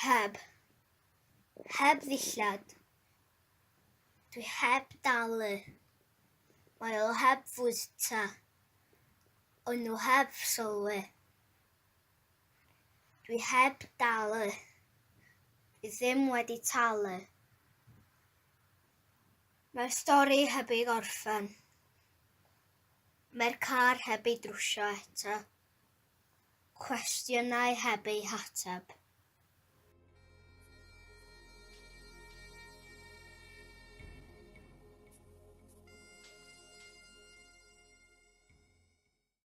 Heb. Heb ddillad. Dwi heb dalu. Mae o heb fwyta. O'n nhw heb sylwi. Dwi heb dalu. Dwi ddim wedi talu. Mae'r stori heb ei gorffen. Mae'r car heb ei drwsio eto. Cwestiynau heb eu hateb.